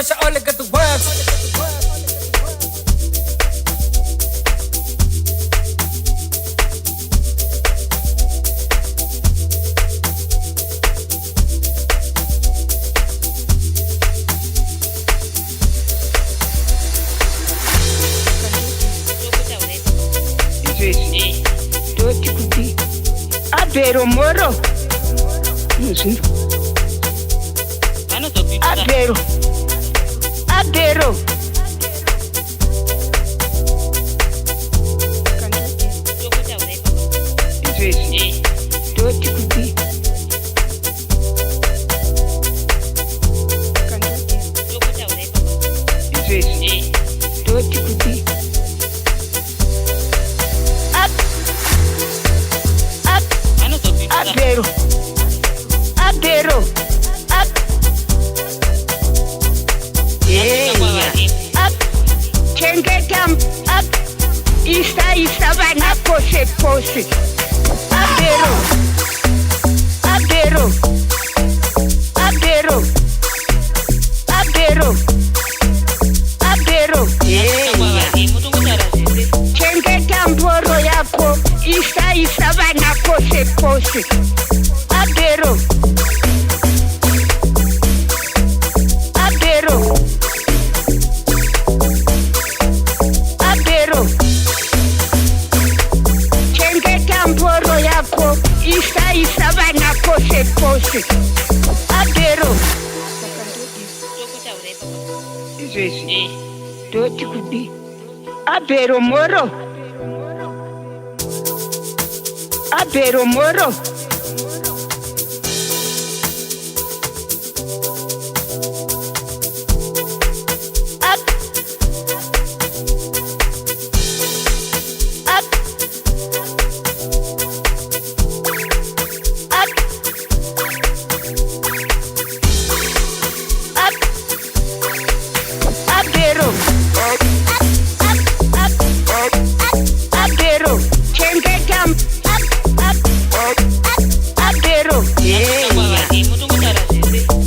pressure, all look at the words. Doti kuti abhero moro muzvinhu abhero izvezvi doti kuti izvezvi doti kuti abhero chengeta isa vana pose pose abhero chengeta mboro yako isa vana pose pose abhero chengeta mboro yako isa vana pose pose abhero izvezvi doti kudi abhero moro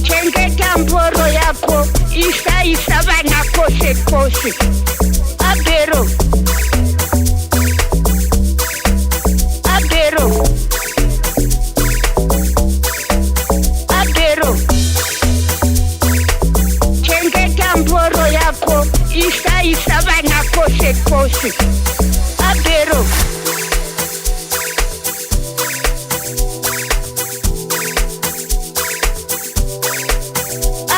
chengeta mboro yako isa vana pose pose abhero chengeta mboro yako isa vana pose pose abhero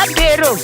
abhero